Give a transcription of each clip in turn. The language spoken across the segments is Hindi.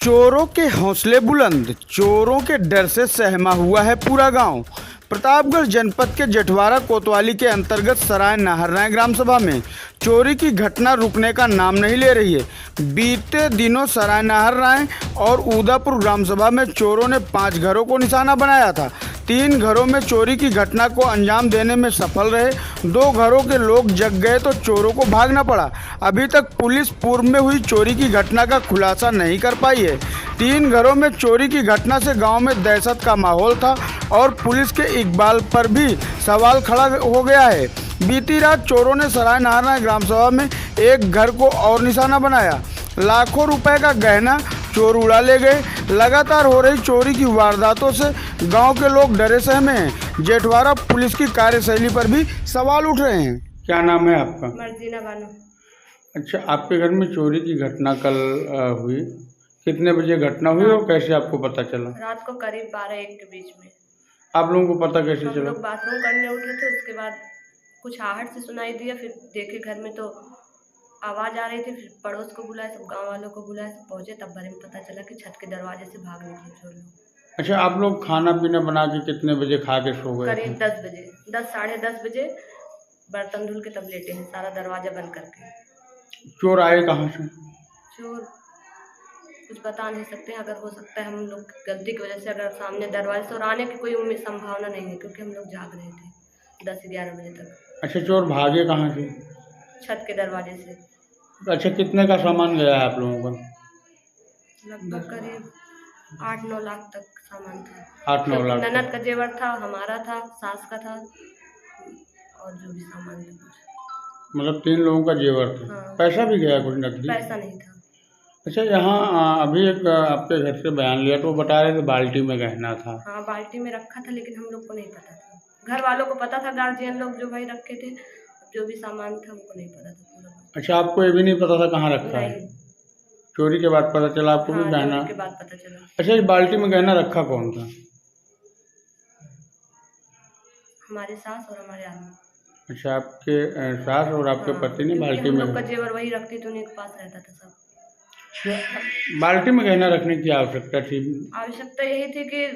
चोरों के हौसले बुलंद, चोरों के डर से सहमा हुआ है पूरा गांव। प्रतापगढ़ जनपद के जेठवारा कोतवाली के अंतर्गत सराय नाहरराय ग्राम सभा में चोरी की घटना रुकने का नाम नहीं ले रही है। बीते दिनों सराय नाहरराय और उदापुर ग्राम सभा में चोरों ने 5 घरों को निशाना बनाया था। 3 घरों में चोरी की घटना को अंजाम देने में सफल रहे। 2 घरों के लोग जग गए तो चोरों को भागना पड़ा। अभी तक पुलिस पूर्व में हुई चोरी की घटना का खुलासा नहीं कर पाई है। 3 घरों में चोरी की घटना से गांव में दहशत का माहौल था और पुलिस के इकबाल पर भी सवाल खड़ा हो गया है। बीती रात चोरों ने सराय नाहरराय ग्राम सभा में एक घर को और निशाना बनाया। लाखों रुपए का गहना चोर उड़ा ले गए। लगातार हो रही चोरी की वारदातों से गांव के लोग डरे सहमे हैं। जेठवारा पुलिस की कार्यशैली पर भी सवाल उठ रहे हैं। क्या नाम है आपका? मर्जीना बानो। अच्छा, आपके घर में चोरी की घटना कल हुई, कितने बजे घटना हुई और कैसे आपको पता चला? रात को करीब 12-1 के बीच में। आप लोगों को पता कैसे हम चला? लोग बाथरूम करने उठे थे, उसके बाद कुछ आहट से सुनाई दिया। फिर देखे घर में तो आवाज़ आ रही थी। फिर पड़ोस को बुलाया, सब गांव वालों को बुलाया, सब पहुँचे। तब बारे में पता चला कि छत के दरवाजे से भाग निकले चोर लोग। अच्छा, आप लोग खाना पीना बना के कितने बजे खा के सो गए? करीब 10 बजे, 10 साढ़े 10 बजे बर्तन धुल के तब लेटे हैं, सारा दरवाजा बंद करके। चोर आए कहाँ से? चोर कुछ बता नहीं सकते हैं। अगर हो सकता है हम लोग गलती की वजह से, अगर सामने दरवाजे से और आने की कोई उम्मीद संभावना नहीं है, क्योंकि हम लोग जाग रहे थे 10-11 बजे तक। अच्छा, चोर भागे कहाँ से? छत के दरवाजे से। अच्छा, कितने का सामान गया है आप लोगों का? लगभग करीब 8-9 लाख तक सामान था। 8-9 लाख। ननद का जेवर था, हमारा था, सास का था और जो भी सामान था। मतलब 3 लोगों का जेवर था। हाँ। पैसा भी गया कुछ नकदी? पैसा नहीं था। अच्छा, यहाँ अभी एक आपके घर से बयान लिया तो वो बता रहे थे बाल्टी में गहना था। हाँ, बाल्टी में रखा था, लेकिन हम लोग को नहीं पता था। घर वालों को पता था, गार्जियन लोग जो भाई रखे थे, जो भी सामान था हमको नहीं पता था पूरा। अच्छा, आपको ये भी नहीं पता था कहाँ रखा है? नहीं। चोरी के बाद पता चला आपको भी हाँ, गहना? चोरी के बाद पता चला। अच्छा, इस बाल्टी में गहना रखा कौन था? हमारे सास और हमारे आदमी। अच्छा, आपके सास और आपके हाँ, पति ने क्योंकि बाल्टी हम में लोग का जेवर वही रखते थे, उन्हीं के पास रहता था सब। बाल्टी में गहना रखने की आवश्यकता थी? आवश्यकता यही थी कि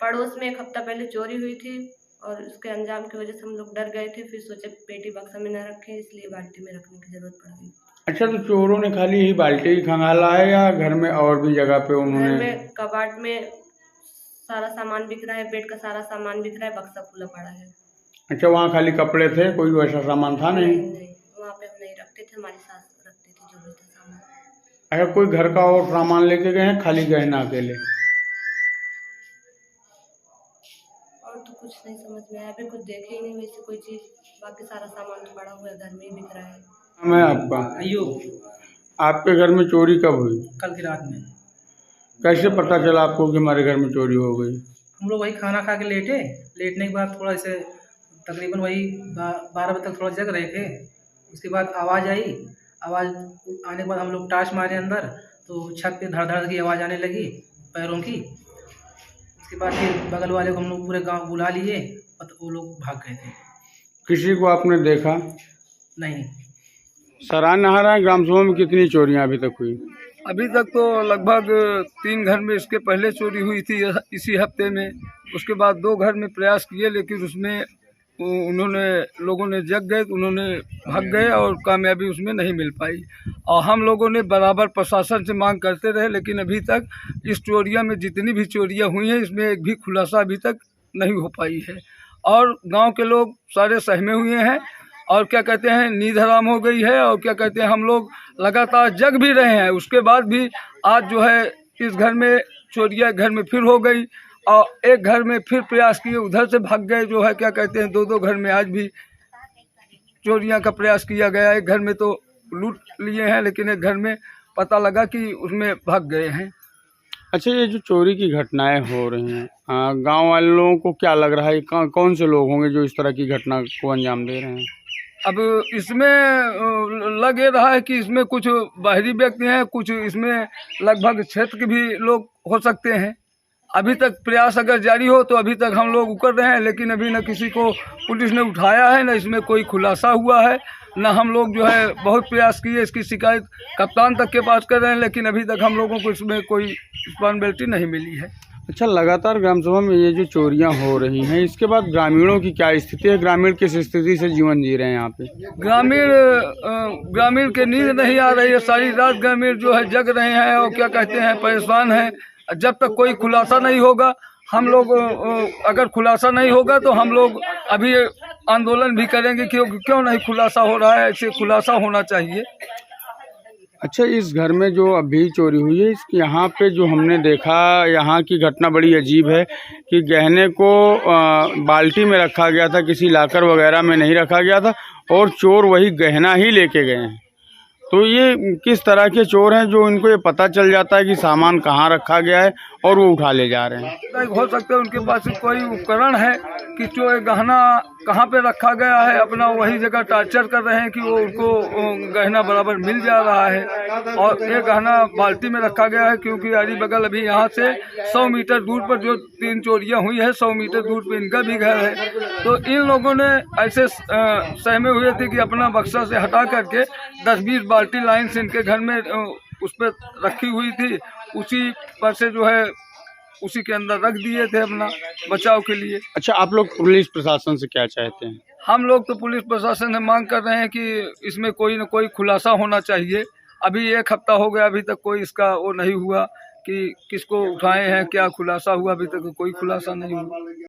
पड़ोस में 1 हफ्ता पहले चोरी हुई थी और उसके अंजाम की वजह से हम लोग डर गए थे। फिर सोचे पेटी बक्सा में न रखें, इसलिए बाल्टी में रखने की जरूरत पड़ गई। अच्छा, तो चोरों ने खाली यही बाल्टी ही खंगाला है या घर में और भी जगह पे घर उन्होंने? में कबाड़ में सारा सामान बिक रहा है, बेड का सारा सामान बिक रहा है, बक्सा खुला पड़ा है। अच्छा, वहाँ खाली कपड़े थे, कोई वैसा सामान था नहीं? नहीं, वहाँ पे हम नहीं रखते थे, हमारी सास रखते थे जो भी था सामान। अच्छा, कोई घर का और सामान लेके गए हैं, खाली गहना अकेले? और तो कुछ नहीं समझ में आया, अभी कुछ देखे ही नहीं वैसे कोई चीज़। बाकी सारा सामान तो पड़ा हुआ है, घर में ही बिक रहा है। मैं आपका आपके घर में चोरी कब हुई? कल की रात में। कैसे पता चला आपको कि हमारे घर में चोरी हो गई? हम लोग वही खाना खा के लेटने के बाद थोड़ा ऐसे तकरीबन वही 12 बजे तक थोड़ा जग रहे थे। उसके बाद आवाज़ आई। आवाज़ आने के बाद हम लोग टार्च मारे अंदर, तो छत पे धड़ धड़ की आवाज़ आने लगी पैरों की। उसके बाद फिर बगल वाले को हम लोग पूरे गांव बुला लिए और वो लोग भाग गए थे। किसी को आपने देखा? नहीं। सराय नाहरराय ग्राम सभा में कितनी चोरियां अभी तक हुई? अभी तक तो लगभग 3 घर में इसके पहले चोरी हुई थी इसी हफ्ते में। उसके बाद 2 घर में प्रयास किए, लेकिन उसमें लोगों ने जग गए तो उन्होंने भाग गए और कामयाबी उसमें नहीं मिल पाई। और हम लोगों ने बराबर प्रशासन से मांग करते रहे, लेकिन अभी तक इस चोरिया में जितनी भी चोरियां हुई हैं, इसमें एक भी खुलासा अभी तक नहीं हो पाई है। और गांव के लोग सारे सहमे हुए हैं और क्या कहते हैं, नींद हराम हो गई है। और क्या कहते हैं, हम लोग लगातार जग भी रहे हैं, उसके बाद भी आज जो है इस घर में चोरियां घर में फिर हो गई और एक घर में फिर प्रयास किए, उधर से भाग गए। जो है क्या कहते हैं, 2-2 घर में आज भी चोरियां का प्रयास किया गया। एक घर में तो लूट लिए हैं, लेकिन एक घर में पता लगा कि उसमें भाग गए हैं। अच्छा, ये जो चोरी की घटनाएं हो रही हैं, गांव वालों को क्या लग रहा है, कौन से लोग होंगे जो इस तरह की घटना को अंजाम दे रहे हैं? अब इसमें लग ये रहा है कि इसमें कुछ बाहरी व्यक्ति हैं, कुछ इसमें लगभग क्षेत्र के भी लोग हो सकते हैं। अभी तक प्रयास अगर जारी हो तो अभी तक हम लोग उकर रहे हैं, लेकिन अभी न किसी को पुलिस ने उठाया है, न इसमें कोई खुलासा हुआ है, न हम लोग जो है बहुत प्रयास किए, इसकी शिकायत कप्तान तक के पास कर रहे हैं, लेकिन अभी तक हम लोगों को इसमें कोई रिस्पॉन्सिबिलिटी नहीं मिली है। अच्छा, लगातार ग्राम सभा में ये जो चोरियां हो रही हैं, इसके बाद ग्रामीणों की क्या स्थिति है? ग्रामीण किस स्थिति से जीवन जी रहे हैं यहाँ पे? ग्रामीण के नींद नहीं आ रही है, सारी रात ग्रामीण जो है जग रहे हैं और क्या कहते हैं परेशान हैं। जब तक कोई खुलासा नहीं होगा, हम लोग अगर खुलासा नहीं होगा तो हम लोग अभी आंदोलन भी करेंगे, क्यों नहीं खुलासा हो रहा है, ऐसे खुलासा होना चाहिए। अच्छा, इस घर में जो अभी चोरी हुई है, इसके यहाँ पे जो हमने देखा, यहाँ की घटना बड़ी अजीब है कि गहने को बाल्टी में रखा गया था, किसी लाकर वगैरह में नहीं रखा गया था, और चोर वही गहना ही लेके गए हैं। तो ये किस तरह के चोर हैं जो इनको ये पता चल जाता है कि सामान कहाँ रखा गया है और वो उठा ले जा रहे हैं? हो सकता है उनके पास कोई उपकरण है कि जो गहना कहाँ पे रखा गया है, अपना वही जगह टार्चर कर रहे हैं कि वो उनको गहना बराबर मिल जा रहा है। और ये गहना बाल्टी में रखा गया है, क्योंकि अली बगल अभी यहाँ से 100 मीटर दूर पर जो 3 चोरियाँ हुई है, 100 मीटर दूर पर इनका भी घर है। तो इन लोगों ने ऐसे सहमे हुए थे कि अपना बक्सा से हटा करके 10-20 बाल्टी लाइन से इनके घर में उस पर रखी हुई थी, उसी पर से जो है उसी के अंदर रख दिए थे अपना बचाव के लिए। अच्छा, आप लोग पुलिस प्रशासन से क्या चाहते हैं? हम लोग तो पुलिस प्रशासन से मांग कर रहे हैं कि इसमें कोई न कोई खुलासा होना चाहिए। अभी 1 हफ्ता हो गया, अभी तक कोई इसका वो नहीं हुआ कि किसको उठाए हैं, क्या खुलासा हुआ, अभी तक कोई खुलासा नहीं हुआ।